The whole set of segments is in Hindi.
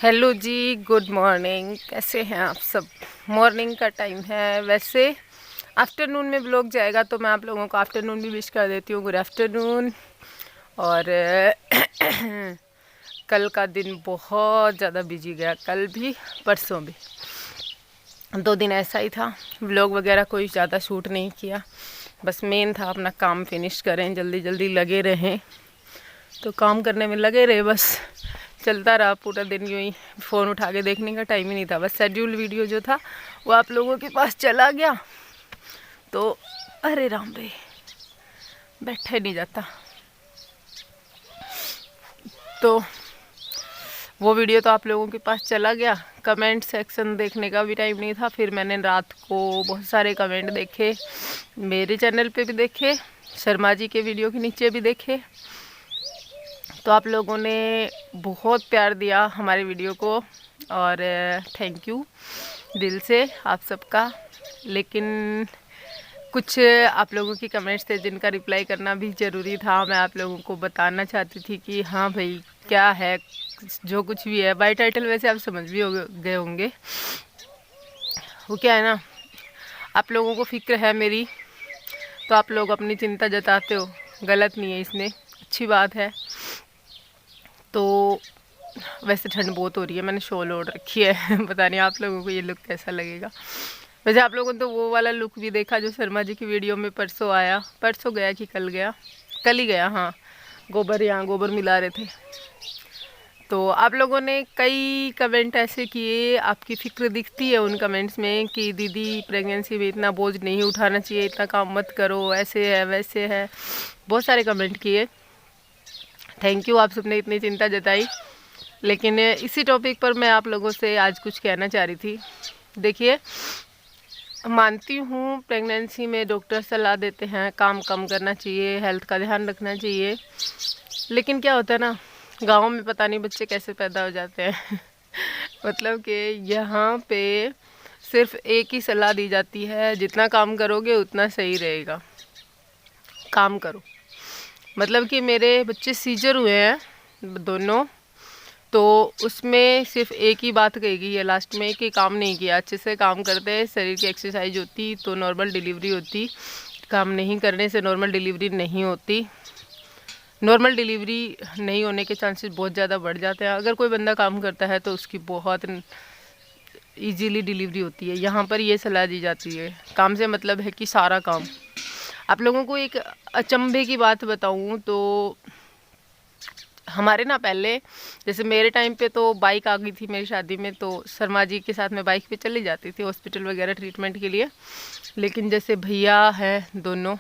हेलो जी, गुड मॉर्निंग। कैसे हैं आप सब? मॉर्निंग का टाइम है, वैसे आफ्टरनून में ब्लॉग जाएगा तो मैं आप लोगों को आफ्टरनून भी विश कर देती हूँ, गुड आफ्टरनून। और कल का दिन बहुत ज़्यादा बिजी गया, कल भी परसों भी 2 दिन ऐसा ही था। व्लॉग वगैरह कोई ज़्यादा शूट नहीं किया, बस मेन था अपना काम फिनिश करें, जल्दी जल्दी लगे रहें। तो काम करने में लगे रहे, बस चलता रहा पूरा दिन यूँ ही। फ़ोन उठा के देखने का टाइम ही नहीं था, बस शेड्यूल वीडियो जो था वो आप लोगों के पास चला गया तो अरे राम रे, बैठा नहीं जाता। तो वो वीडियो तो आप लोगों के पास चला गया। कमेंट सेक्शन देखने का भी टाइम नहीं था, फिर मैंने रात को बहुत सारे कमेंट देखे, मेरे चैनल पे भी देखे, शर्मा जी के वीडियो के नीचे भी देखे। तो आप लोगों ने बहुत प्यार दिया हमारे वीडियो को और थैंक यू दिल से आप सबका। लेकिन कुछ आप लोगों की कमेंट्स थे जिनका रिप्लाई करना भी ज़रूरी था। मैं आप लोगों को बताना चाहती थी कि हाँ भाई, क्या है जो कुछ भी है। बाई टाइटल वैसे आप समझ भी गए होंगे। वो क्या है ना, आप लोगों को फिक्र है मेरी, तो आप लोग अपनी चिंता जताते हो, गलत नहीं है इसमें, अच्छी बात है। तो वैसे ठंड बहुत हो रही है, मैंने शॉल ओढ़ रखी है पता नहीं आप लोगों को ये लुक कैसा लगेगा। वैसे आप लोगों ने तो वो वाला लुक भी देखा जो शर्मा जी की वीडियो में परसों आया, परसों गया कि कल गया, कल ही गया। हाँ, गोबर, यहाँ गोबर मिला रहे थे। तो आप लोगों ने कई कमेंट ऐसे किए, आपकी फ़िक्र दिखती है उन कमेंट्स में कि दीदी प्रेगनेंसी में इतना बोझ नहीं उठाना चाहिए, इतना काम मत करो, ऐसे है वैसे है, बहुत सारे कमेंट किए। थैंक यू, आप सबने इतनी चिंता जताई। लेकिन इसी टॉपिक पर मैं आप लोगों से आज कुछ कहना चाह रही थी। देखिए, मानती हूँ प्रेगनेंसी में डॉक्टर सलाह देते हैं काम कम करना चाहिए, हेल्थ का ध्यान रखना चाहिए, लेकिन क्या होता है ना, गाँव में पता नहीं बच्चे कैसे पैदा हो जाते हैं मतलब कि यहाँ पे सिर्फ एक ही सलाह दी जाती है, जितना काम करोगे उतना सही रहेगा, काम करो। मतलब कि मेरे बच्चे सीजर हुए हैं दोनों, तो उसमें सिर्फ एक ही बात कही गई है लास्ट में कि काम नहीं किया, अच्छे से काम करते, शरीर की एक्सरसाइज होती तो नॉर्मल डिलीवरी होती, काम नहीं करने से नॉर्मल डिलीवरी नहीं होती। नॉर्मल डिलीवरी नहीं होने के चांसेस बहुत ज़्यादा बढ़ जाते हैं। अगर कोई बंदा काम करता है तो उसकी बहुत इजीली डिलीवरी होती है। यहाँ पर ये सलाह दी जाती है, काम से मतलब है कि सारा काम। आप लोगों को एक अचंभे की बात बताऊँ तो हमारे ना पहले, जैसे मेरे टाइम पे तो बाइक आ गई थी मेरी शादी में, तो शर्मा जी के साथ मैं बाइक पे चली जाती थी हॉस्पिटल वगैरह ट्रीटमेंट के लिए। लेकिन जैसे भैया हैं दोनों,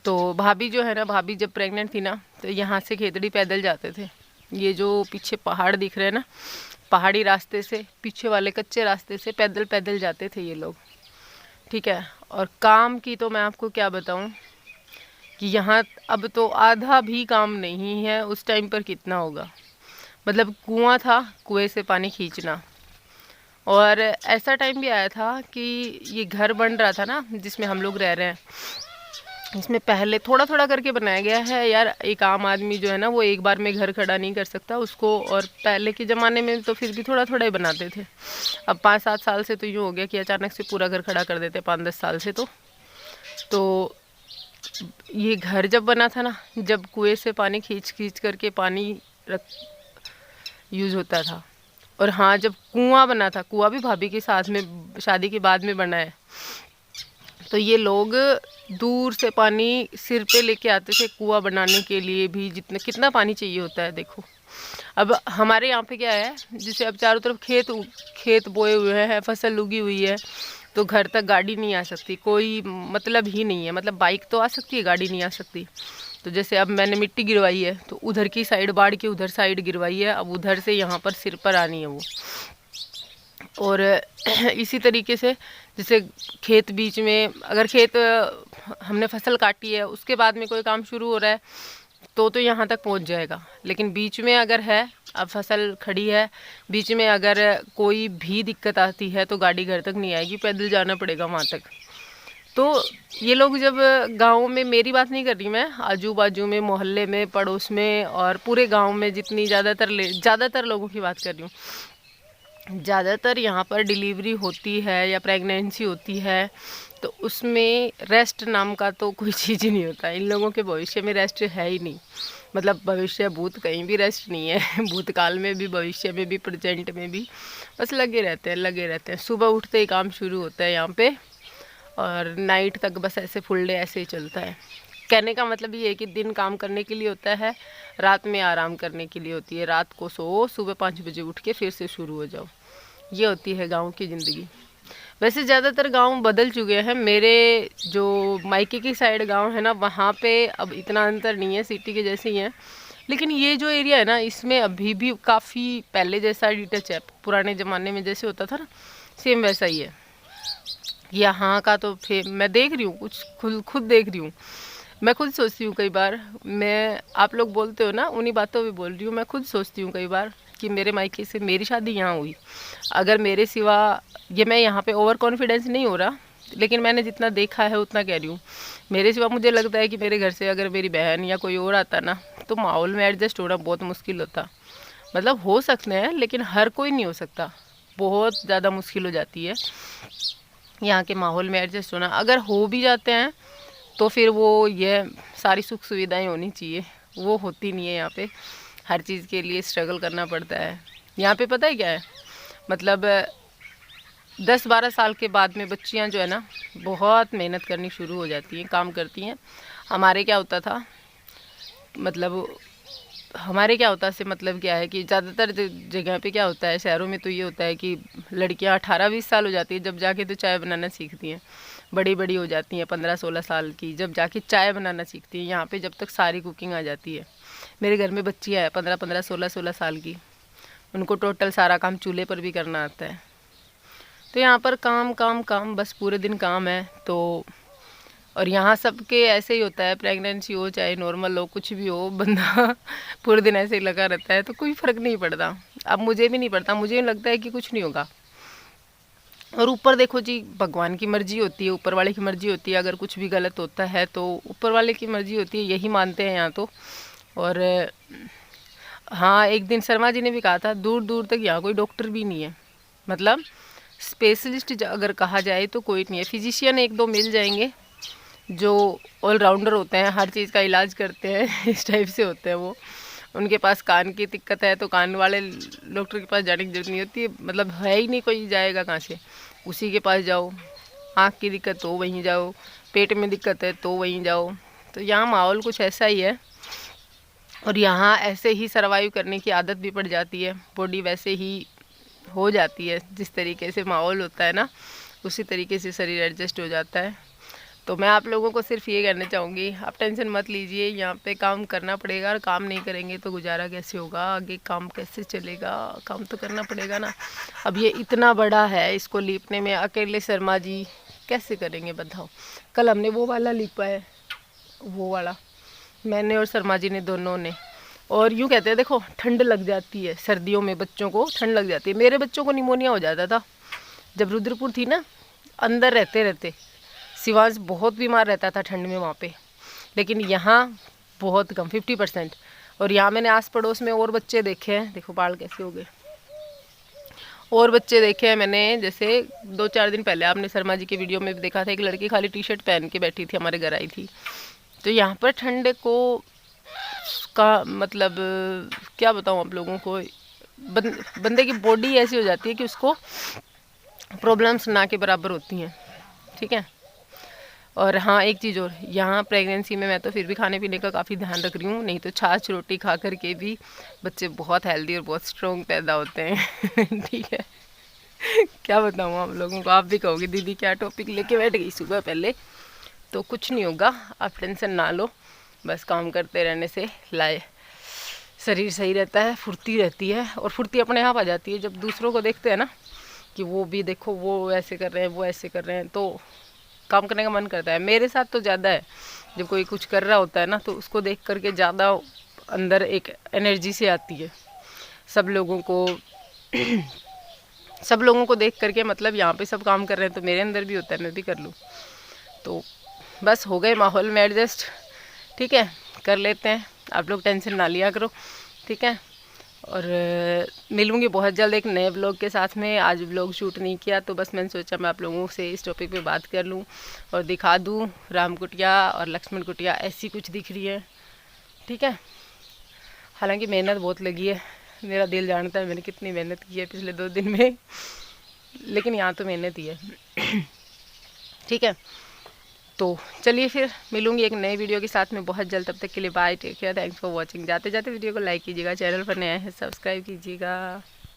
तो भाभी जो है ना, भाभी जब प्रेग्नेंट थी ना, तो यहाँ से खेतड़ी पैदल जाते थे। ये जो पीछे पहाड़ दिख रहे हैं ना, पहाड़ी रास्ते से, पीछे वाले कच्चे रास्ते से पैदल पैदल जाते थे ये लोग, ठीक है। और काम की तो मैं आपको क्या बताऊँ कि यहाँ अब तो आधा भी काम नहीं है। उस टाइम पर कितना होगा, मतलब कुआं था, कुएं से पानी खींचना। और ऐसा टाइम भी आया था कि ये घर बन रहा था ना जिसमें हम लोग रह रहे हैं, इसमें पहले थोड़ा थोड़ा करके बनाया गया है यार। एक आम आदमी जो है ना, वो एक बार में घर खड़ा नहीं कर सकता उसको, और पहले के ज़माने में तो फिर भी थोड़ा थोड़ा ही बनाते थे। अब 5-7 साल से तो यूँ हो गया कि अचानक से पूरा घर खड़ा कर देते, 5-10 साल से। तो ये घर जब बना था ना, जब कुएं से पानी खींच खींच करके पानी रख यूज़ होता था। और हाँ, जब कुआं बना था, कुआं भी भाभी के साथ में शादी के बाद में बना है, तो ये लोग दूर से पानी सिर पे लेके आते थे कुआं बनाने के लिए भी। जितना कितना पानी चाहिए होता है देखो। अब हमारे यहाँ पे क्या है, जैसे अब चारों तरफ खेत बोए हुए हैं, फसल उगी हुई है, तो घर तक गाड़ी नहीं आ सकती, कोई मतलब ही नहीं है। मतलब बाइक तो आ सकती है, गाड़ी नहीं आ सकती। तो जैसे अब मैंने मिट्टी गिरवाई है, तो उधर की साइड बाढ़ की उधर साइड गिरवाई है, अब उधर से यहाँ पर सिर पर आनी है वो। और इसी तरीके से जैसे खेत बीच में, अगर खेत हमने फसल काटी है, उसके बाद में कोई काम शुरू हो रहा है तो यहाँ तक पहुँच जाएगा। लेकिन बीच में अगर है, अब फसल खड़ी है, बीच में अगर कोई भी दिक्कत आती है तो गाड़ी घर तक नहीं आएगी, पैदल जाना पड़ेगा वहाँ तक। तो ये लोग जब गाँव में, मेरी बात नहीं कर रही मैं, आजू बाजू में, मोहल्ले में, पड़ोस में और पूरे गाँव में जितनी ज़्यादातर लोगों की बात कर रही हूँ, ज़्यादातर यहाँ पर डिलीवरी होती है या प्रेगनेंसी होती है तो उसमें रेस्ट नाम का तो कोई चीज़ ही नहीं होता। इन लोगों के भविष्य में रेस्ट है ही नहीं, मतलब भविष्य भूत कहीं भी रेस्ट नहीं है। भूतकाल में भी, भविष्य में भी, प्रेजेंट में भी, बस लगे रहते हैं। सुबह उठते ही काम शुरू होता है यहाँ पे और नाइट तक बस ऐसे फुल डे ऐसे ही चलता है। कहने का मतलब ये है कि दिन काम करने के लिए होता है, रात में आराम करने के लिए होती है। रात को सो, सुबह 5 बजे उठ के फिर से शुरू हो जाओ। ये होती है गाँव की ज़िंदगी। वैसे ज़्यादातर गांव बदल चुके हैं। मेरे जो मायके की साइड गांव है ना, वहाँ पे अब इतना अंतर नहीं है, सिटी के जैसे ही है। लेकिन ये जो एरिया है ना, इसमें अभी भी काफ़ी पहले जैसा डिटच है। पुराने ज़माने में जैसे होता था ना, सेम वैसा ही है। यहाँ का तो फिर मैं देख रही हूँ, कुछ खुद देख रही हूँ। मैं खुद सोचती हूँ कई बार, मैं, आप लोग बोलते हो ना, उन्हीं बातों पे बोल रही हूँ। मैं खुद सोचती हूँ कई बार कि मेरे मायके से मेरी शादी यहाँ हुई, अगर मेरे सिवा, ये मैं यहाँ पे ओवर कॉन्फिडेंस नहीं हो रहा, लेकिन मैंने जितना देखा है उतना कह रही हूँ, मेरे सिवा मुझे लगता है कि मेरे घर से अगर मेरी बहन या कोई और आता ना, तो माहौल में एडजस्ट होना बहुत मुश्किल होता। मतलब हो सकते हैं लेकिन हर कोई नहीं हो सकता, बहुत ज़्यादा मुश्किल हो जाती है यहाँ के माहौल में एडजस्ट होना। अगर हो भी जाते हैं तो फिर वो ये सारी सुख सुविधाएं होनी चाहिए, वो होती नहीं है यहाँ पे। हर चीज़ के लिए स्ट्रगल करना पड़ता है यहाँ पे। पता है क्या है, मतलब 10-12 साल के बाद में बच्चियाँ जो है ना, बहुत मेहनत करनी शुरू हो जाती हैं, काम करती हैं। हमारे क्या होता था, मतलब हमारे क्या होता से मतलब क्या है कि ज़्यादातर जगह पे क्या होता है, शहरों में तो ये होता है कि लड़कियां 18-20 साल हो जाती है जब जाके तो चाय बनाना सीखती हैं। बड़ी बड़ी हो जाती हैं 15-16 साल की, जब जाके चाय बनाना सीखती हैं। यहाँ पे जब तक सारी कुकिंग आ जाती है। मेरे घर में बच्चियाँ हैं 15-15, 16-16 साल की, उनको टोटल सारा काम चूल्हे पर भी करना आता है। तो यहाँ पर काम काम काम, बस पूरे दिन काम है। तो और यहाँ सबके ऐसे ही होता है, प्रेगनेंसी हो चाहे नॉर्मल हो, कुछ भी हो, बंदा पूरे दिन ऐसे ही लगा रहता है, तो कोई फ़र्क नहीं पड़ता। अब मुझे भी नहीं पड़ता, मुझे लगता है कि कुछ नहीं होगा। और ऊपर देखो जी, भगवान की मर्जी होती है, ऊपर वाले की मर्जी होती है। अगर कुछ भी गलत होता है तो ऊपर वाले की मर्जी होती है, यही मानते हैं यहाँ तो। और हाँ, एक दिन शर्मा जी ने भी कहा था, दूर दूर तक यहाँ कोई डॉक्टर भी नहीं है, मतलब स्पेशलिस्ट अगर कहा जाए तो कोई नहीं है। फिजिशियन 1-2 मिल जाएंगे जो ऑलराउंडर होते हैं, हर चीज़ का इलाज करते हैं, इस टाइप से होते हैं वो। उनके पास कान की दिक्कत है तो कान वाले डॉक्टर के पास जाने की जरूरत नहीं होती है, मतलब है ही नहीं, कोई जाएगा कहाँ से, उसी के पास जाओ। आँख की दिक्कत तो वहीं जाओ, पेट में दिक्कत है तो वहीं जाओ। तो यहाँ माहौल कुछ ऐसा ही है। और यहाँ ऐसे ही सर्वाइव करने की आदत भी पड़ जाती है, बॉडी वैसे ही हो जाती है, जिस तरीके से माहौल होता है ना, उसी तरीके से शरीर एडजस्ट हो जाता है। तो मैं आप लोगों को सिर्फ ये कहना चाहूँगी, आप टेंशन मत लीजिए, यहाँ पे काम करना पड़ेगा। और काम नहीं करेंगे तो गुजारा कैसे होगा, आगे काम कैसे चलेगा, काम तो करना पड़ेगा ना। अब ये इतना बड़ा है, इसको लीपने में अकेले शर्मा जी कैसे करेंगे बताओ। कल हमने वो वाला लीपा है, वो वाला मैंने और शर्मा जी ने दोनों ने। और यूँ कहते हैं, देखो ठंड लग जाती है सर्दियों में, बच्चों को ठंड लग जाती है। मेरे बच्चों को निमोनिया हो जाता था जब रुद्रपुर थी ना, अंदर रहते रहते। शिवांश बहुत बीमार रहता था ठंड में वहाँ पे, लेकिन यहाँ बहुत कम, 50%। और यहाँ मैंने आस पड़ोस में और बच्चे देखे हैं, देखो बाल कैसे हो गए, और बच्चे देखे हैं मैंने। जैसे 2-4 दिन पहले आपने शर्मा जी की वीडियो में भी देखा था, एक लड़की खाली टी-शर्ट पहन के बैठी थी, हमारे घर आई थी। तो यहाँ पर ठंड को का मतलब क्या बताऊँ आप लोगों को, बंदे की बॉडी ऐसी हो जाती है कि उसको प्रॉब्लम्स ना के बराबर होती हैं, ठीक है। और हाँ, एक चीज़ और, यहाँ प्रेगनेंसी में मैं तो फिर भी खाने पीने का काफ़ी ध्यान रख रही हूँ, नहीं तो छाछ रोटी खा कर के भी बच्चे बहुत हेल्दी और बहुत स्ट्रॉन्ग पैदा होते हैं। ठीक है, क्या बताऊँ आप लोगों को, आप भी कहोगे दीदी क्या टॉपिक लेके बैठ गई सुबह पहले। तो कुछ नहीं होगा, आप टेंशन ना लो, बस काम करते रहने से शरीर सही रहता है, फुर्ती रहती है। और फुर्ती अपने आप आ जाती है जब दूसरों को देखते हैं ना कि वो भी देखो वो ऐसे कर रहे हैं, वो ऐसे कर रहे हैं, तो काम करने का मन करता है। मेरे साथ तो ज़्यादा है, जब कोई कुछ कर रहा होता है ना, तो उसको देख करके ज़्यादा अंदर एक एनर्जी से आती है। सब लोगों को देख करके, मतलब यहाँ पे सब काम कर रहे हैं तो मेरे अंदर भी होता है मैं भी कर लूँ। तो बस हो गए माहौल में एडजस्ट, ठीक है, कर लेते हैं, आप लोग टेंशन ना लिया करो, ठीक है। और मिलूँगी बहुत जल्द एक नए ब्लॉग के साथ में। आज ब्लॉग शूट नहीं किया तो बस मैंने सोचा मैं आप लोगों से इस टॉपिक पे बात कर लूँ और दिखा दूँ राम कुटिया और लक्ष्मण कुटिया ऐसी कुछ दिख रही है, ठीक है। हालांकि मेहनत बहुत लगी है, मेरा दिल जानता है मैंने कितनी मेहनत की है पिछले 2 दिन में, लेकिन यहाँ तो मेहनत ही है ठीक है। तो चलिए फिर मिलूंगी एक नए वीडियो के साथ में बहुत जल्द, तब तक के लिए bye, take care, thanks for watching. जाते जाते वीडियो को लाइक कीजिएगा, चैनल पर नया है सब्सक्राइब कीजिएगा।